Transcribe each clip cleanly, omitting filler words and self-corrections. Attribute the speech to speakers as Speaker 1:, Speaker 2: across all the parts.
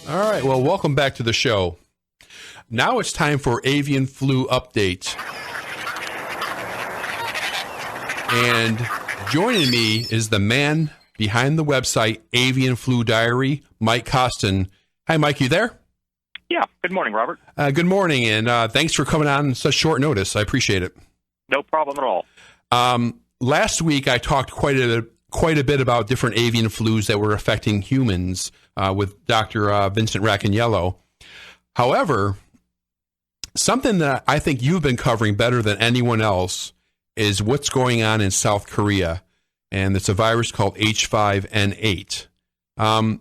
Speaker 1: All right, well, welcome back to the show. Now it's time for Avian Flu Update. And joining me is the man behind the website, Avian Flu Diary, Mike Coston. Hi, Mike, you there?
Speaker 2: Yeah, good morning, Robert.
Speaker 1: Good morning, and thanks for coming on such short notice. I appreciate it.
Speaker 2: No problem at all.
Speaker 1: Last week, I talked quite a bit about different avian flus that were affecting humans with Dr. Vincent Racaniello. However, something that I think you've been covering better than anyone else is what's going on in South Korea, and it's a virus called H5N8. Can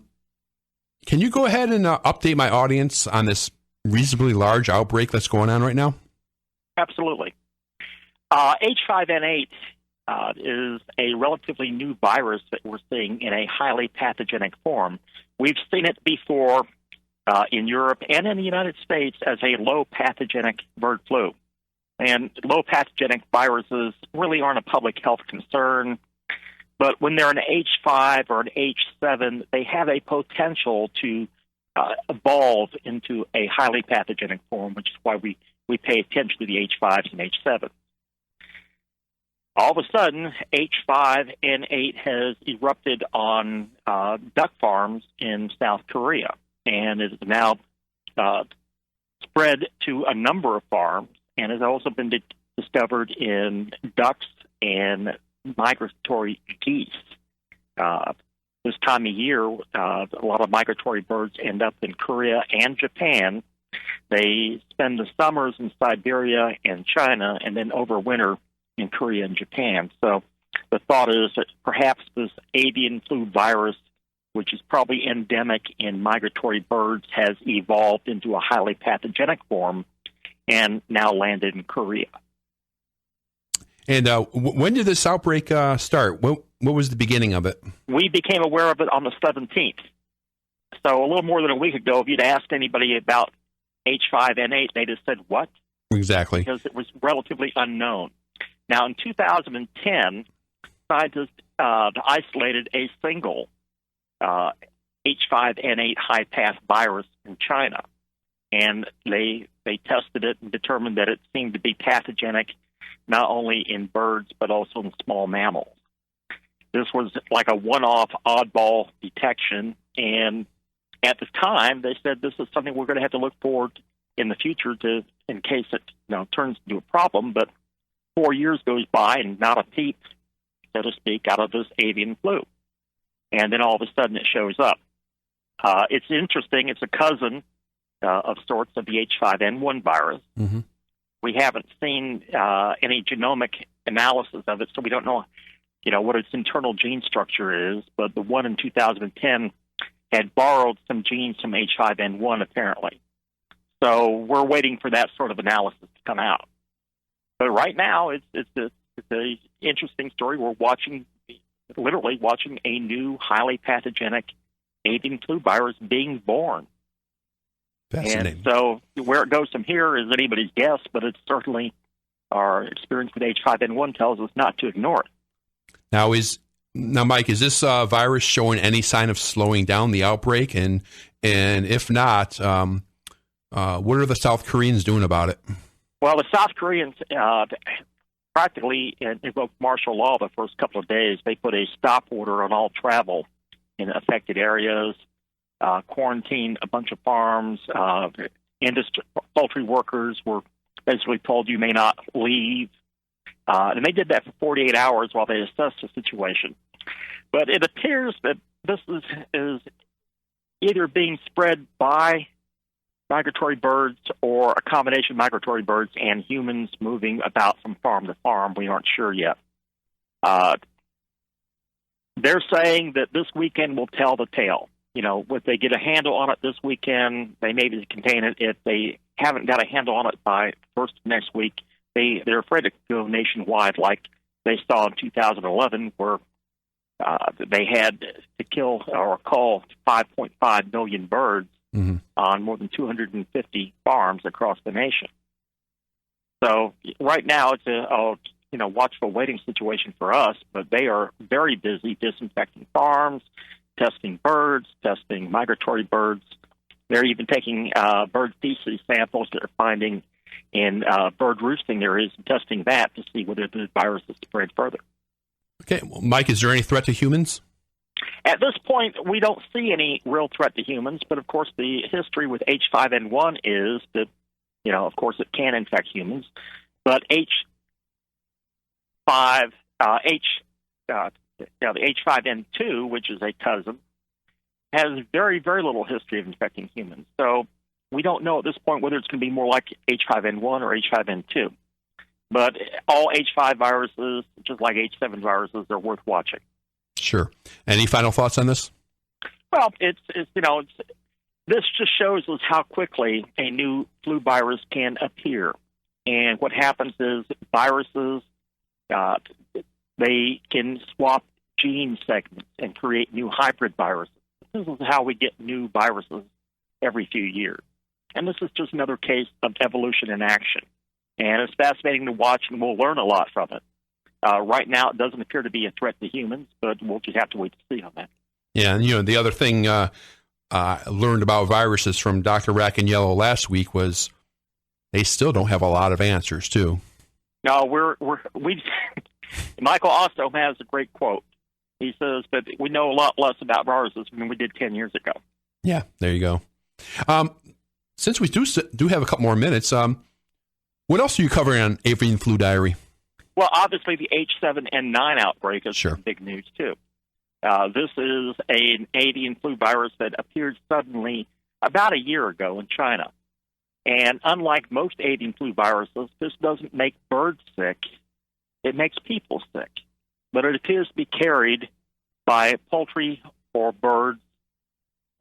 Speaker 1: you go ahead and update my audience on this reasonably large outbreak that's going on right now?
Speaker 2: Absolutely. H5N8 is a relatively new virus that we're seeing in a highly pathogenic form. We've seen it before in Europe and in the United States as a low pathogenic bird flu. And low pathogenic viruses really aren't a public health concern. But when they're an H5 or an H7, they have a potential to evolve into a highly pathogenic form, which is why we pay attention to the H5s and H7s. All of a sudden, H5N8 has erupted on duck farms in South Korea, and it has now spread to a number of farms, and has also been discovered in ducks and migratory geese. This time of year, a lot of migratory birds end up in Korea and Japan. They spend the summers in Siberia and China, and then overwinter in Korea and Japan. So the thought is that perhaps this avian flu virus, which is probably endemic in migratory birds, has evolved into a highly pathogenic form and now landed in Korea.
Speaker 1: And when did this outbreak start? What was the beginning of it?
Speaker 2: We became aware of it on the 17th. So a little more than a week ago, if you'd asked anybody about H5N8, they'd have said, what?
Speaker 1: Exactly.
Speaker 2: Because it was relatively unknown. Now, in 2010, scientists isolated a single H5N8 high-path virus in China, and they tested it and determined that it seemed to be pathogenic not only in birds but also in small mammals. This was like a one-off oddball detection, and at the time, they said this is something we're going to have to look forward in the future to, in case it turns into a problem, but 4 years goes by and not a peep, so to speak, out of this avian flu. And then all of a sudden it shows up. It's interesting. It's a cousin of sorts of the H5N1 virus.
Speaker 1: Mm-hmm.
Speaker 2: We haven't seen any genomic analysis of it, so we don't know, what its internal gene structure is. But the one in 2010 had borrowed some genes from H5N1, apparently. So we're waiting for that sort of analysis to come out. But right now, it's an interesting story. We're literally watching a new, highly pathogenic avian flu virus being born.
Speaker 1: Fascinating.
Speaker 2: And so where it goes from here is anybody's guess, but it's certainly our experience with H5N1 tells us not to ignore it.
Speaker 1: Now, Mike, is this virus showing any sign of slowing down the outbreak? And if not, what are the South Koreans doing about it?
Speaker 2: Well, the South Koreans practically invoked martial law the first couple of days. They put a stop order on all travel in affected areas, quarantined a bunch of farms. Poultry workers were basically told you may not leave. And they did that for 48 hours while they assessed the situation. But it appears that this is either being spread by migratory birds or a combination of migratory birds and humans moving about from farm to farm. We aren't sure yet. They're saying that this weekend will tell the tale. If they get a handle on it this weekend, they may be able to contain it. If they haven't got a handle on it by first of next week, they're afraid to go nationwide like they saw in 2011, where they had to kill or cull 5.5 million birds on more than 250 farms across the nation. So right now it's a watchful waiting situation for us, but they are very busy disinfecting farms, testing birds, testing migratory birds, They're even taking bird feces samples that they're finding in bird roosting areas and testing that to see whether the virus is spread further.
Speaker 1: Okay, well, Mike, is there any threat to humans?
Speaker 2: At this point, we don't see any real threat to humans, but of course the history with H5N1 is that, of course it can infect humans, but the H5N2, which is a cousin, has very, very little history of infecting humans. So we don't know at this point whether it's going to be more like H5N1 or H5N2. But all H5 viruses, just like H7 viruses, are worth watching.
Speaker 1: Sure. Any final thoughts on this?
Speaker 2: Well, this just shows us how quickly a new flu virus can appear. And what happens is viruses, they can swap gene segments and create new hybrid viruses. This is how we get new viruses every few years. And this is just another case of evolution in action. And it's fascinating to watch, and we'll learn a lot from it. Right now, it doesn't appear to be a threat to humans, but we'll just have to wait to see on that.
Speaker 1: Yeah, and the other thing I learned about viruses from Dr. Rackaniello last week was they still don't have a lot of answers, too.
Speaker 2: No, we Michael also has a great quote. He says that we know a lot less about viruses than we did 10 years ago. Yeah,
Speaker 1: there you go. Since we do have a couple more minutes, what else are you covering on Avian Flu Diary?
Speaker 2: Well, obviously the H5N8 outbreak is big news, too. This is an avian flu virus that appeared suddenly about a year ago in China. And unlike most avian flu viruses, this doesn't make birds sick. It makes people sick. But it appears to be carried by poultry or birds.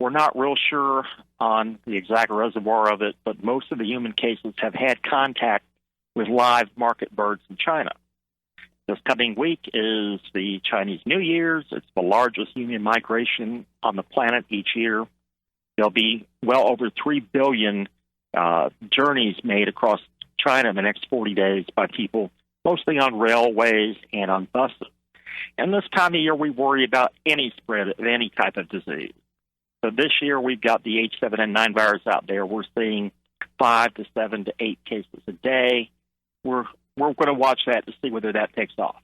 Speaker 2: We're not real sure on the exact reservoir of it, but most of the human cases have had contact with live market birds in China. This coming week is the Chinese New Year's. It's the largest human migration on the planet each year. There'll be well over 3 billion journeys made across China in the next 40 days by people, mostly on railways and on buses. And this time of year, we worry about any spread of any type of disease. So this year, we've got the H7N9 virus out there. We're seeing 5 to 7 to 8 cases a day. We're going to watch that to see whether that takes off.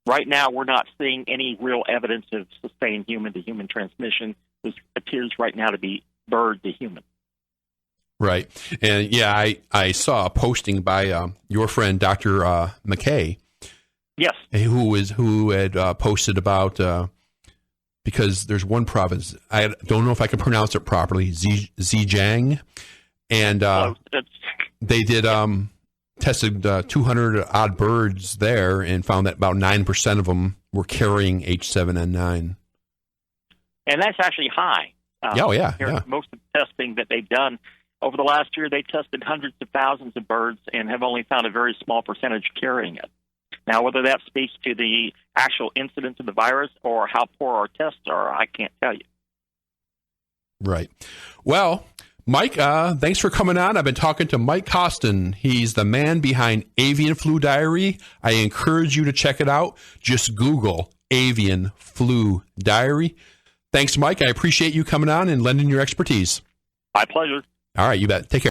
Speaker 2: Right now, we're not seeing any real evidence of sustained human-to-human transmission. This appears right now to be bird to human.
Speaker 1: Right. And, yeah, I saw a posting by your friend, Dr. McKay.
Speaker 2: Yes.
Speaker 1: Who had posted about, because there's one province, I don't know if I can pronounce it properly, Zhejiang, and they did tested 200 odd birds there and found that about 9% of them were carrying H7N9.
Speaker 2: And that's actually high. Most of the testing that they've done over the last year, they tested hundreds of thousands of birds and have only found a very small percentage carrying it. Now, whether that speaks to the actual incidence of the virus or how poor our tests are, I can't tell you.
Speaker 1: Right. Well, Mike, thanks for coming on. I've been talking to Mike Coston. He's the man behind Avian Flu Diary. I encourage you to check it out. Just Google Avian Flu Diary. Thanks, Mike. I appreciate you coming on and lending your expertise.
Speaker 2: My pleasure.
Speaker 1: All right, you bet. Take care.